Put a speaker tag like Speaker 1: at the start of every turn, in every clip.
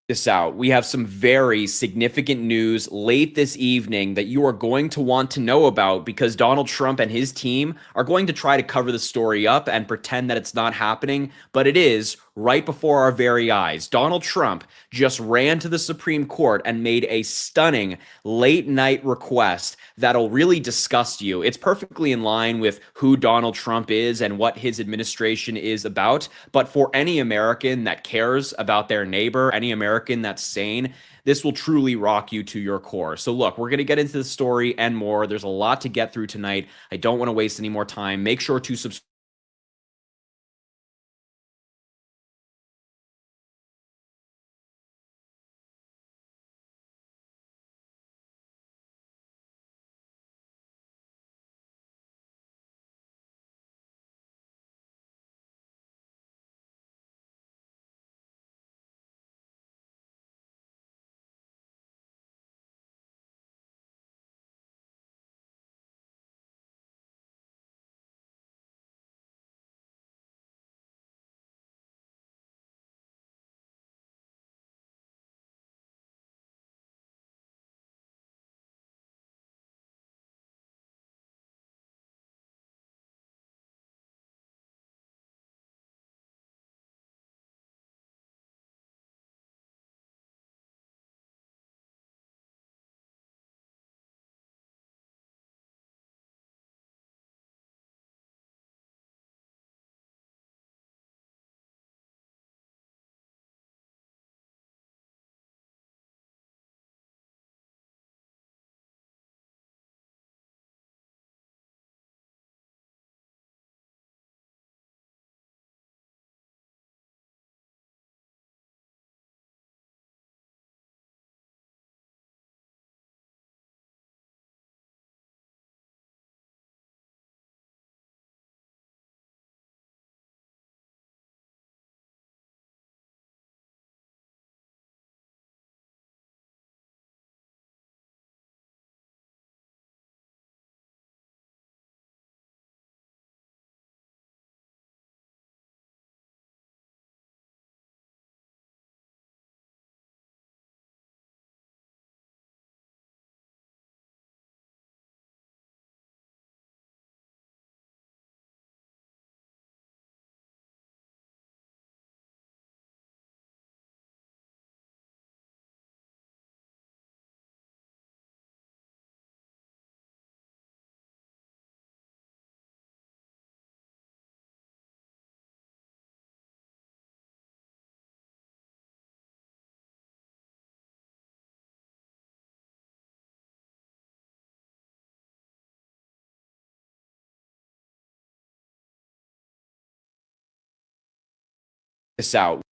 Speaker 1: This out. We have some very significant news late this evening that you are going to want to know about because Donald Trump and his team are going to try to cover the story up and pretend that it's not happening, but it is right before our very eyes. Donald Trump just ran to the Supreme Court and made a stunning late night request that'll really disgust you. It's perfectly in line with who Donald Trump is and what his administration is about. But for any American that cares about their neighbor, any American that's sane, this will truly rock you to your core. So look, we're going to get into the story and more. There's a lot to get through tonight. I don't want to waste any more time. Make sure to subscribe. This out.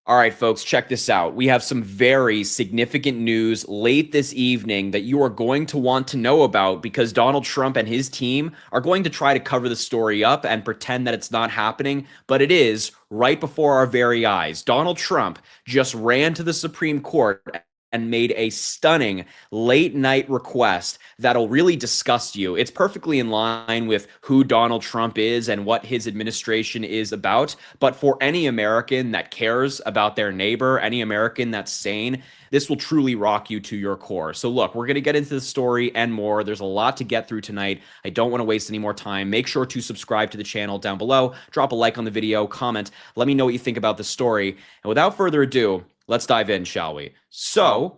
Speaker 1: All right, folks, check this out. We have some very significant news late this evening that you are going to want to know about because Donald Trump and his team are going to try to cover the story up and pretend that it's not happening, but it is right before our very eyes. Donald Trump just ran to the Supreme Court and made a stunning late night request that'll really disgust you. It's perfectly in line with who Donald Trump is and what his administration is about. But for any American that cares about their neighbor, any American that's sane, this will truly rock you to your core. So look, we're going to get into the story and more. There's a lot to get through tonight. I don't want to waste any more time. Make sure to subscribe to the channel down below. Drop a like on the video, comment. Let me know what you think about the story. And without further ado, let's dive in, shall we? So,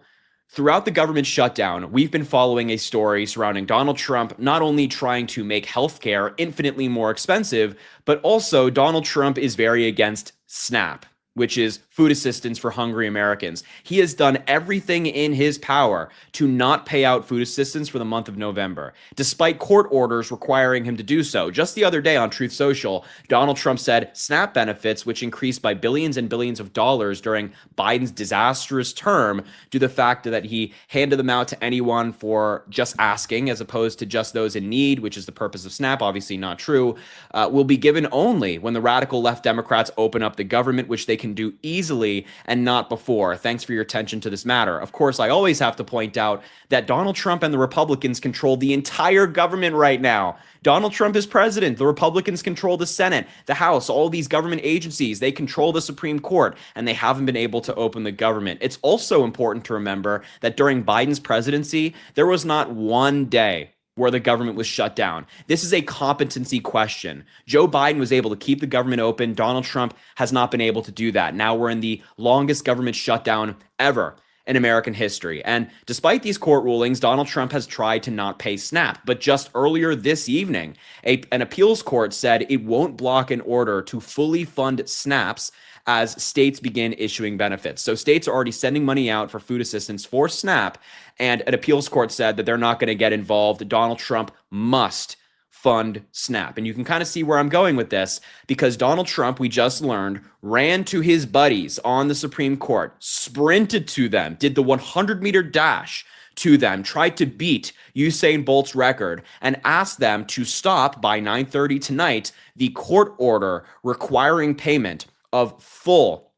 Speaker 1: throughout the government shutdown, we've been following a story surrounding Donald Trump not only trying to make healthcare infinitely more expensive, but also Donald Trump is very against SNAP, which is food assistance for hungry Americans. He has done everything in his power to not pay out food assistance for the month of November, despite court orders requiring him to do so. Just the other day on Truth Social, Donald Trump said SNAP benefits, which increased by billions and billions of dollars during Biden's disastrous term, due to the fact that he handed them out to anyone for just asking, as opposed to just those in need, which is the purpose of SNAP, obviously not true, will be given only when the radical left Democrats open up the government, which they can do easily easily and not before. Thanks for your attention to this matter. Of course, I always have to point out that Donald Trump and the Republicans control the entire government right now. Donald Trump is president. The Republicans control the Senate, the House, all these government agencies. They control the Supreme Court, and they haven't been able to open the government. It's also important to remember that during Biden's presidency, there was not one day where the government was shut down. This is a competency question. Joe Biden was able to keep the government open. Donald Trump has not been able to do that. Now we're in the longest government shutdown ever in American history. And despite these court rulings, Donald Trump has tried to not pay SNAP. But just earlier this evening, an appeals court said it won't block an order to fully fund SNAPs as states begin issuing benefits. So states are already sending money out for food assistance for SNAP, and an appeals court said that they're not going to get involved. Donald Trump must fund SNAP. And you can kind of see where I'm going with this, because Donald Trump, we just learned, ran to his buddies on the Supreme Court, sprinted to them, did the 100-meter dash to them, tried to beat Usain Bolt's record, and asked them to stop by 9:30 tonight the court order requiring payment of full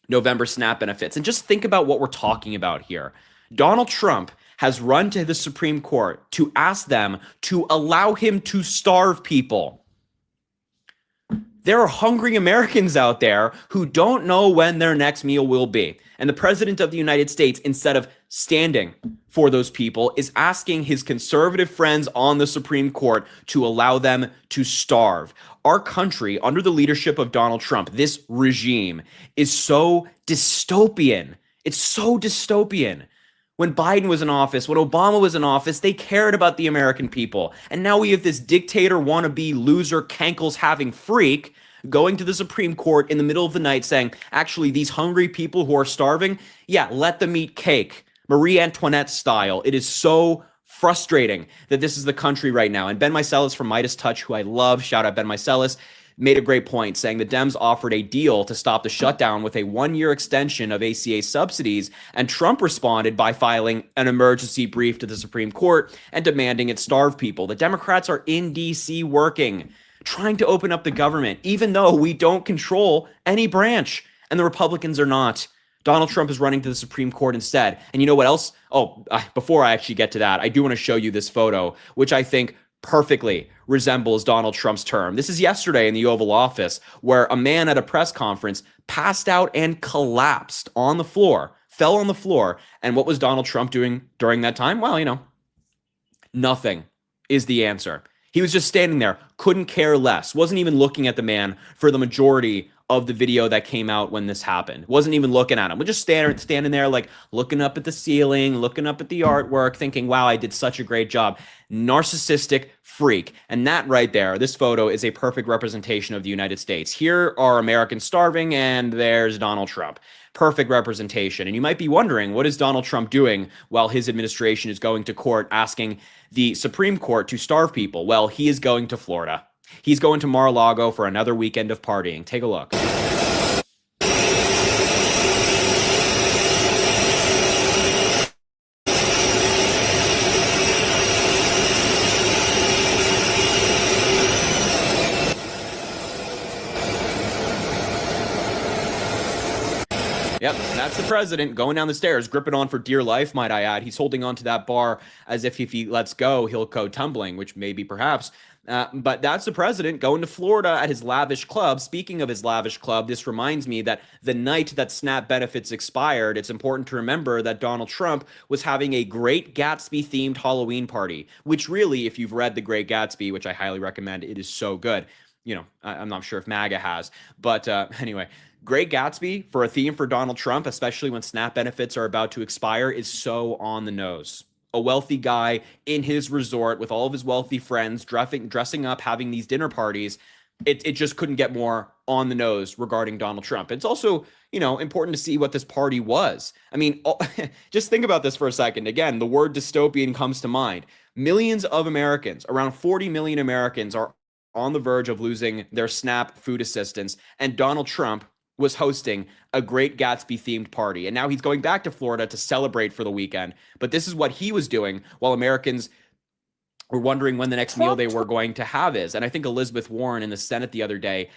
Speaker 1: November SNAP benefits. And just think about what we're talking about here. Donald Trump has run to the Supreme Court to ask them to allow him to starve people. There are hungry Americans out there who don't know when their next meal will be. And the president of the United States, instead of standing for those people, is asking his conservative friends on the Supreme Court to allow them to starve. Our country, under the leadership of Donald Trump, this regime, is so dystopian. It's so dystopian. When Biden was in office, when Obama was in office, they cared about the American people. And now we have this dictator wannabe loser cankles having freak going to the Supreme Court in the middle of the night saying, actually, these hungry people who are starving, yeah, let them eat cake, Marie Antoinette style. It is so frustrating that this is the country right now. And Ben Meiselas from Midas Touch, who I love, shout out Ben Meiselas, made a great point saying the Dems offered a deal to stop the shutdown with a 1-year extension of ACA subsidies, and Trump responded by filing an emergency brief to the Supreme Court and demanding it starve people. The Democrats are in D.C. working, trying to open up the government, even though we don't control any branch, and the Republicans are not. Donald Trump is running to the Supreme Court instead. And you know what else? Before I actually get to that, I do want to show you this photo, which I think perfectly resembles Donald Trump's term. This is yesterday in the Oval Office, where a man at a press conference passed out and collapsed on the floor, fell on the floor. And what was Donald Trump doing during that time? Well, nothing is the answer. He was just standing there, couldn't care less, wasn't even looking at the man for the majority of the video that came out when this happened. Wasn't even looking at him. We're just standing there, like looking up at the ceiling, looking up at the artwork, thinking, wow, I did such a great job. Narcissistic freak. And that right there, this photo is a perfect representation of the United States. Here are Americans starving, and there's Donald Trump. Perfect representation. And you might be wondering, what is Donald Trump doing while his administration is going to court asking the Supreme Court to starve people? Well, he is going to Florida. He's going to Mar-a-Lago for another weekend of partying. Take a look. Yep, that's the president going down the stairs, gripping on for dear life, might I add. He's holding on to that bar as if he lets go, he'll go tumbling, which maybe perhaps. But that's the president going to Florida at his lavish club. Speaking of his lavish club, this reminds me that the night that SNAP benefits expired, it's important to remember that Donald Trump was having a Great Gatsby-themed Halloween party, which really, if you've read The Great Gatsby, which I highly recommend, it is so good. I'm not sure if MAGA has, but anyway, Great Gatsby for a theme for Donald Trump, especially when SNAP benefits are about to expire, is so on the nose. A wealthy guy in his resort with all of his wealthy friends dressing up, having these dinner parties. It just couldn't get more on the nose regarding Donald Trump. It's also, important to see what this party was. I mean, just think about this for a second. Again, the word dystopian comes to mind. Millions of Americans, around 40 million Americans, are on the verge of losing their SNAP food assistance, and Donald Trump was hosting a Great Gatsby-themed party. And now he's going back to Florida to celebrate for the weekend. But this is what he was doing while Americans were wondering when the next meal they were going to have is. And I think Elizabeth Warren in the Senate the other day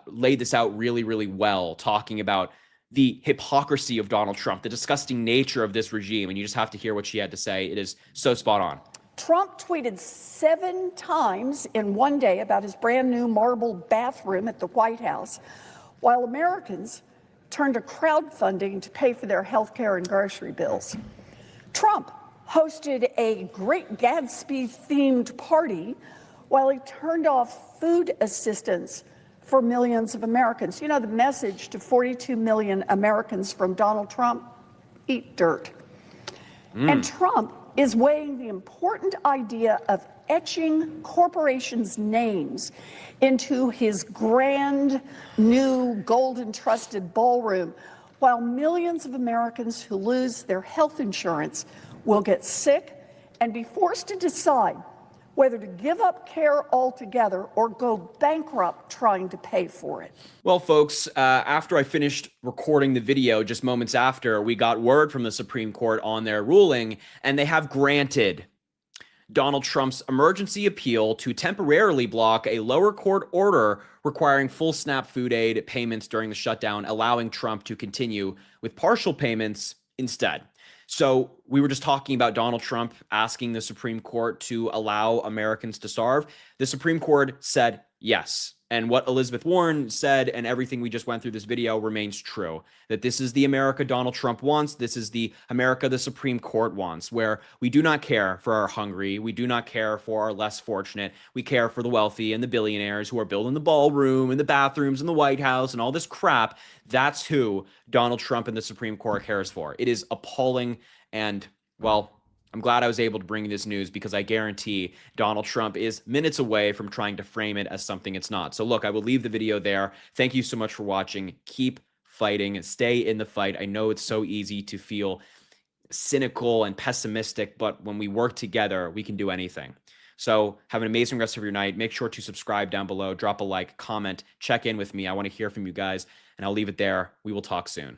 Speaker 1: laid this out really, really well, talking about the hypocrisy of Donald Trump, the disgusting nature of this regime. And you just have to hear what she had to say. It is so spot on.
Speaker 2: Trump tweeted 7 times in one day about his brand new marble bathroom at the White House, while Americans turned to crowdfunding to pay for their health care and grocery bills. Trump hosted a Great Gatsby-themed party while he turned off food assistance for millions of Americans. You know, the message to 42 million Americans from Donald Trump: eat dirt. And Trump is weighing the important idea of etching corporations' names into his grand new gold-encrusted ballroom, while millions of Americans who lose their health insurance will get sick and be forced to decide whether to give up care altogether or go bankrupt trying to pay for it.
Speaker 1: Well, folks, after I finished recording the video, just moments after, we got word from the Supreme Court on their ruling, and they have granted Donald Trump's emergency appeal to temporarily block a lower court order requiring full SNAP food aid payments during the shutdown, allowing Trump to continue with partial payments instead. So we were just talking about Donald Trump asking the Supreme Court to allow Americans to starve. The Supreme Court said yes. And what Elizabeth Warren said and everything we just went through this video remains true, that this is the America Donald Trump wants. This is the America the Supreme Court wants, where we do not care for our hungry. We do not care for our less fortunate. We care for the wealthy and the billionaires who are building the ballroom and the bathrooms and the White House and all this crap. That's who Donald Trump and the Supreme Court cares for. It is appalling. And, well, I'm glad I was able to bring this news, because I guarantee Donald Trump is minutes away from trying to frame it as something it's not. So look, I will leave the video there. Thank you so much for watching. Keep fighting. Stay in the fight. I know it's so easy to feel cynical and pessimistic, but when we work together, we can do anything. So have an amazing rest of your night. Make sure to subscribe down below, drop a like, comment, check in with me. I want to hear from you guys, and I'll leave it there. We will talk soon.